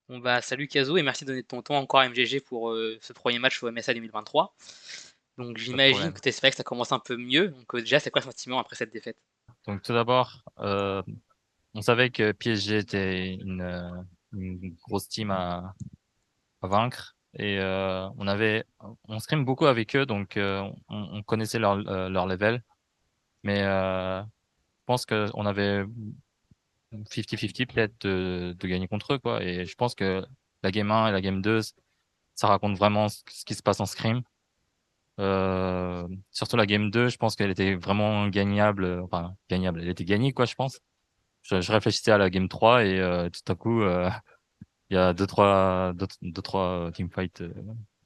Bon bah, salut Kazo et merci de donner ton temps encore à MGG pour, ce premier match au MSA 2023. Donc Pas de j'imagine problème. que tu espérais que ça commence un peu mieux. Donc, déjà, c'est quoi le sentiment après cette défaite? Donc tout d'abord, on savait que PSG était une grosse team à vaincre et on scrim beaucoup avec eux donc on connaissait leur level mais je pense qu'on avait 50-50 peut-être de gagner contre eux, quoi, et je pense que la game 1 et la game 2, ça raconte vraiment ce qui se passe en scrim. Surtout la game 2, je pense qu'elle était vraiment gagnable, enfin gagnable, elle était gagnée, quoi, je pense. Je réfléchissais à la game 3 et tout à coup, il y a deux trois teamfights,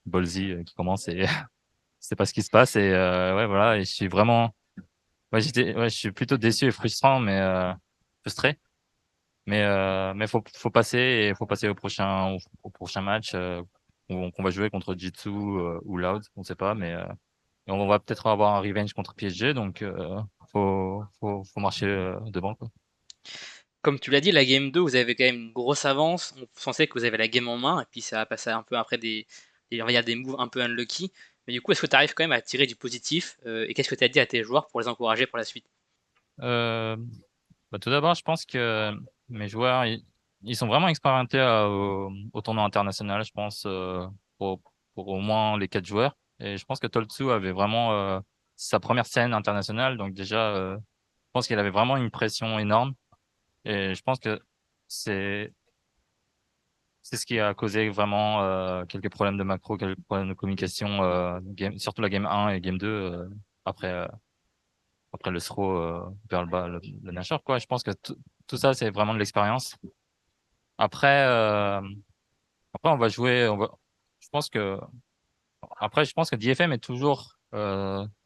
ballsy, qui commencent et je sais pas ce qui se passe et ouais, voilà, et je suis vraiment ouais, je suis plutôt déçu et frustrant mais frustré. Mais faut passer et faut passer au prochain match, qu'on va jouer contre Jitsu, ou Loud, on sait pas, mais et on va peut-être avoir un revenge contre PSG donc faut marcher, devant, quoi. Comme tu l'as dit, la game 2, vous avez quand même une grosse avance. On pensait que vous avez la game en main et puis ça a passé un peu après on va dire des moves un peu unlucky. Mais du coup, est-ce que tu arrives quand même à tirer du positif, et qu'est-ce que tu as dit à tes joueurs pour les encourager pour la suite? Hem, Bah, tout d'abord, je pense que mes joueurs, ils sont vraiment expérimentés au tournoi international, je pense, pour pour au moins les 4 joueurs, et je pense que Toltsu avait vraiment, sa première scène internationale, donc déjà, je pense qu'il avait vraiment une pression énorme, et je pense que c'est c'est ce qui a causé vraiment, quelques problèmes de macro, quelques problèmes de communication, game surtout la game 1 et game 2, après, après le throw, vers le bas, le nashor, quoi. Je pense que tout ça, c'est vraiment de l'expérience. Après, après je pense que je pense que DFM est toujours,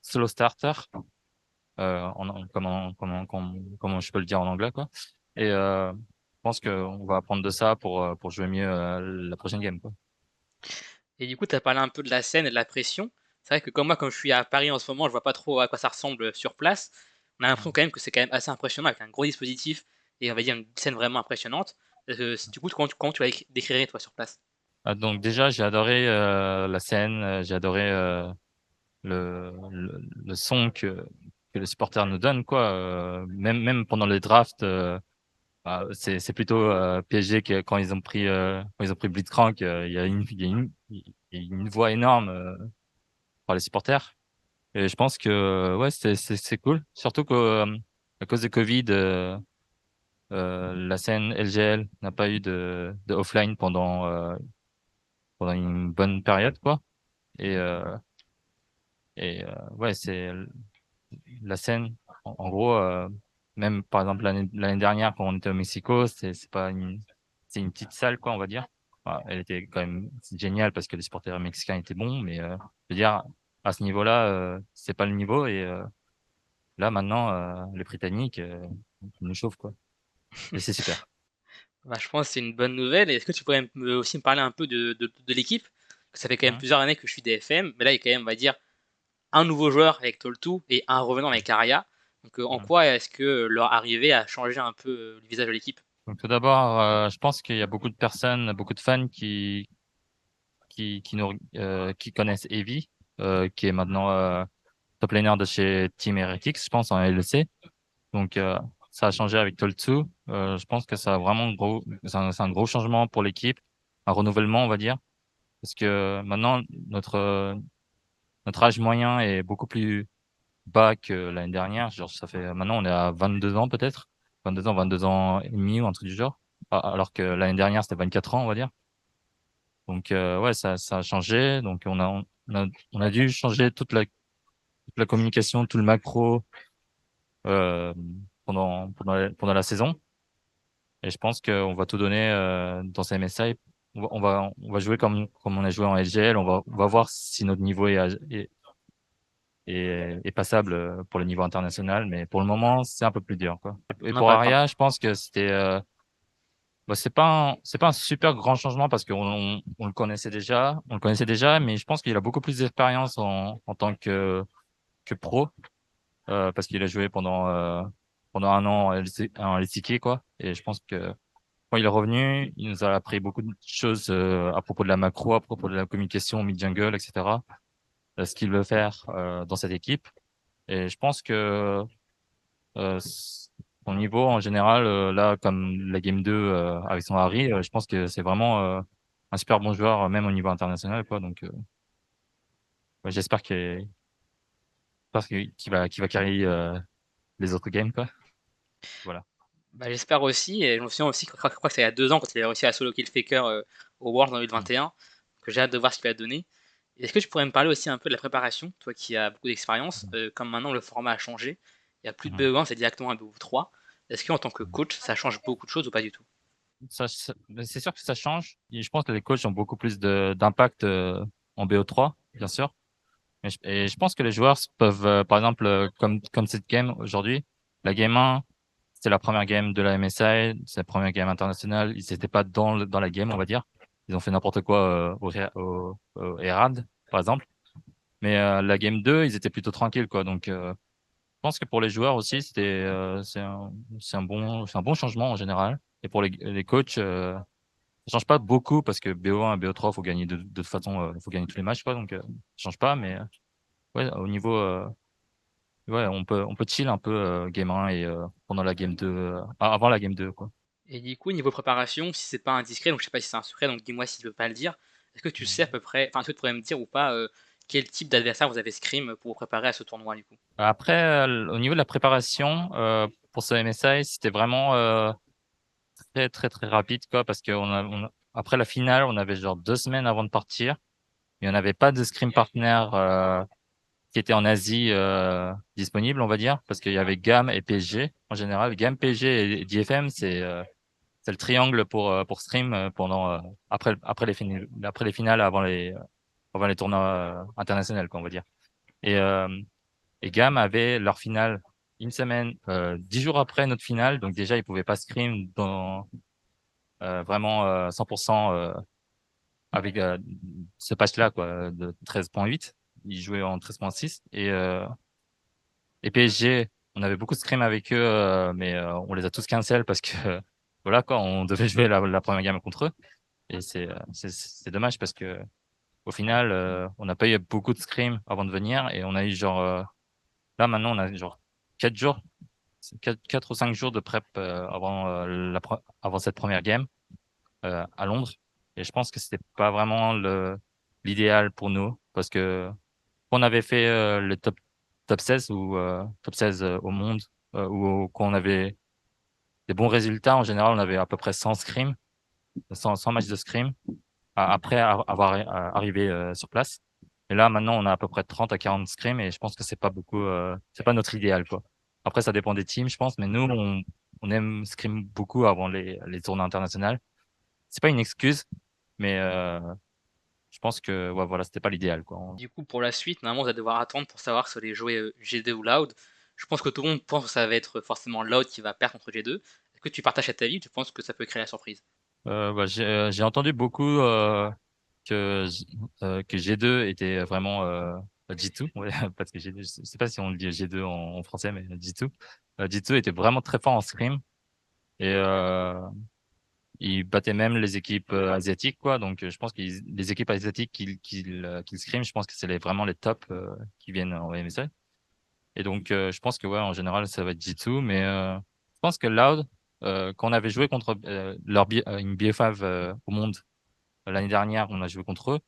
slow starter, comment je peux le dire en anglais, quoi, et je pense qu'on va apprendre de ça pour jouer mieux, la prochaine game, quoi. Et du coup, tu as parlé un peu de la scène et de la pression. C'est vrai que comme moi, comme je suis à Paris en ce moment, je vois pas trop à quoi ça ressemble sur place. On a l'impression quand même que c'est quand même assez impressionnant avec un gros dispositif et on va dire une scène vraiment impressionnante. Du coup, comment tu la décrirais toi sur place? Donc déjà, j'ai adoré, la scène, j'ai adoré, le son que les supporters nous donnent, quoi, même pendant les drafts, bah, c'est plutôt, PSG que quand ils ont pris Blitzcrank, il y a une voix énorme, par les supporters, et je pense que, ouais, c'est cool. Surtout que, à cause de Covid, la scène LGL n'a pas eu de offline pendant une bonne période, quoi, et ouais, c'est la scène, en gros, même par exemple l'année dernière quand on était au Mexico, c'est pas une c'est une petite salle, quoi, on va dire. Bah, elle était quand même géniale parce que les supporters mexicains étaient bons, mais je veux dire, à ce niveau-là, c'est pas le niveau, et là maintenant, les Britanniques, ils nous chauffent, quoi, et c'est super. Bah, je pense que c'est une bonne nouvelle. Et est-ce que tu pourrais aussi me parler un peu de l'équipe? Que ça fait quand même Mmh. plusieurs années que je suis DFM, mais là, il y a quand même, on va dire, un nouveau joueur avec Toltu et un revenant avec Aria. Donc, en Mmh. quoi est-ce que leur arrivée a changé un peu le visage de l'équipe? Donc tout d'abord, je pense qu'il y a beaucoup de personnes, beaucoup de fans qui connaissent Evie, qui est maintenant, top laner de chez Team Heretics, je pense, en LEC. Donc ça a changé avec Toltsu. Je pense que ça a vraiment c'est un gros changement pour l'équipe, un renouvellement, on va dire, parce que maintenant notre âge moyen est beaucoup plus bas que l'année dernière. Genre ça fait maintenant on est à 22 ans peut-être, 22 ans et demi ou un truc du genre, alors que l'année dernière c'était 24 ans, on va dire. Donc ouais, ça a changé. Donc on a dû changer toute la communication, tout le macro, euh, pendant la saison. Et je pense qu'on va tout donner, dans ces MSI. On va jouer comme on a joué en LGL. On va voir si notre niveau est passable, pour le niveau international. Mais pour le moment, c'est un peu plus dur, quoi. Et On n'a pour pas le temps. Aria, je pense que bah, c'est pas un super grand changement parce on le connaissait déjà. On le connaissait déjà, mais je pense qu'il a beaucoup plus d'expérience en tant que pro, parce qu'il a joué pendant un an en LCK, quoi. Et je pense que quand il est revenu, il nous a appris beaucoup de choses à propos de la macro, à propos de la communication mid-jungle, etc. Ce qu'il veut faire dans cette équipe. Et je pense que son niveau en général, là, comme la Game 2 avec son Harry, je pense que c'est vraiment un super bon joueur, même au niveau international, quoi. Donc, ouais, j'espère qu'il va carry les autres games, quoi. Voilà. Bah, j'espère aussi et je me souviens aussi, je crois que c'était il y a 2 ans quand il a réussi à solo kill Faker, au Worlds en Mm. 2021, que j'ai hâte de voir ce qu'il va donner. Est-ce que tu pourrais me parler aussi un peu de la préparation? Toi qui as beaucoup d'expérience, comme maintenant le format a changé, il y a plus de Mhm. BO1, c'est directement un BO3. Est-ce qu'en tant que Mhm. coach, ça change beaucoup de choses ou pas du tout? Ben, c'est sûr que ça change. Et je pense que les coachs ont beaucoup plus d'impact en BO3, bien sûr. Et je pense que les joueurs peuvent, par exemple, comme cette game aujourd'hui, la game 1, c'était la première game de la MSI, c'est la première game internationale. Ils n'étaient pas dans la game, on va dire. Ils ont fait n'importe quoi au ERAD, par exemple. Mais la game 2, ils étaient plutôt tranquilles, quoi. Donc, je pense que pour les joueurs aussi, c'est un bon changement en général. Et pour les coachs, ça change pas beaucoup parce que BO1 et BO3, faut gagner de toute façon, faut gagner tous les matchs, quoi. Donc, ça change pas, mais ouais, au niveau, ouais, on peut chill un peu game 1 et pendant la game 2, avant la game 2, quoi. Et du coup, niveau préparation, si c'est pas indiscret, donc je sais pas si c'est un secret, donc dis-moi si tu veux pas le dire. Est-ce que tu sais à peu près, enfin, est-ce que tu pourrais me dire ou pas, quel type d'adversaire vous avez scrim pour vous préparer à ce tournoi du coup? Après, au niveau de la préparation, pour ce MSI, c'était vraiment très très très rapide, quoi, parce que après la finale, on avait genre 2 semaines avant de partir, et on n'avait pas de scrim partner qui était en Asie disponible, on va dire, parce qu'il y avait GAM et PSG en général. GAM, PSG et DFM, c'est le triangle pour stream pendant après les finales avant les tournois internationaux, quoi, on va dire. Et et GAM avait leur finale une semaine 10 jours après notre finale, donc déjà ils pouvaient pas scrim dans vraiment 100% avec ce patch-là, quoi, de 13.8. Ils jouaient en 13.6 et PSG, on avait beaucoup de scrims avec eux, mais on les a tous cancel parce que voilà, quoi, on devait jouer la première game contre eux. Et c'est dommage parce que au final, on n'a pas eu beaucoup de scrims avant de venir et on a eu genre là maintenant on a genre 4 jours, 4 ou 5 jours de prep avant cette première game à Londres. Et je pense que c'était pas vraiment l'idéal pour nous parce que on avait fait le top 16 ou top 16 au monde ou quand on avait des bons résultats en général, on avait à peu près 100 scrims, 100 matchs de scrim après avoir arrivé sur place. Et là, maintenant, on a à peu près 30 à 40 scrims et je pense que c'est pas beaucoup, c'est pas notre idéal, quoi. Après, ça dépend des teams, je pense, mais nous, on aime scrim beaucoup avant les tournois internationaux. C'est pas une excuse, mais je pense que, ouais, voilà, c'était pas l'idéal, quoi. Du coup, pour la suite, normalement, vous allez devoir attendre pour savoir si vous allez jouer, G2 ou Loud. Je pense que tout le monde pense que ça va être forcément Loud qui va perdre contre G2. Est-ce que tu partages cet avis ou tu penses que ça peut créer la surprise? Bah, j'ai entendu beaucoup que que G2 était vraiment G2, ouais, parce que je sais pas si on le dit G2 en français, mais G2. G2 était vraiment très fort en scrim et il battait même les équipes asiatiques, quoi. Donc je pense que les équipes asiatiques qui scrim, je pense que c'est vraiment les tops qui viennent en MSI. Et donc je pense que ouais, en général ça va être G2, mais je pense que Loud quand on avait joué contre une BF5 au monde l'année dernière, on a joué contre eux.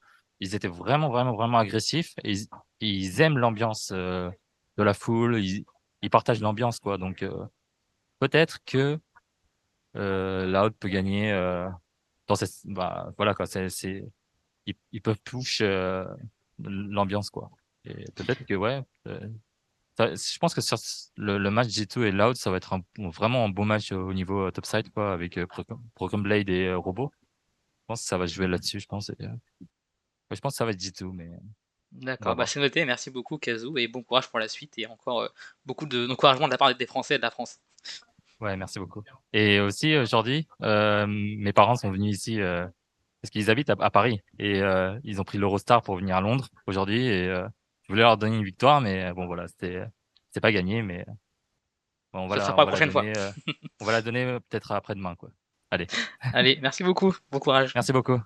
Ils étaient vraiment, vraiment, vraiment agressifs et ils aiment l'ambiance de la foule. Ils partagent l'ambiance, quoi. Donc, peut-être que Loud peut gagner dans cette. Bah, voilà, quoi. Ils peuvent push l'ambiance, quoi. Et peut-être que, ouais. Je pense que sur le match G2 et Loud, ça va être vraiment un beau match au niveau topside, quoi, avec Procom Blade et Robo. Je pense que ça va se jouer là-dessus, je pense. Ouais, je pense que ça va être G2, mais on va D'accord, bah, voir. c'est noté. Merci beaucoup Kazoo et bon courage pour la suite et encore, beaucoup d'encouragement de la part des Français et de la France. Ouais, merci beaucoup. Et aussi aujourd'hui, mes parents sont venus ici parce qu'ils habitent à Paris et ils ont pris l'Eurostar pour venir à Londres aujourd'hui et je voulais leur donner une victoire, mais bon voilà, c'est pas gagné, mais bon, Ça sera on pour la va la prochaine fois. donner, peut-être après-demain, quoi. Allez, Allez, merci beaucoup. Bon courage. merci beaucoup.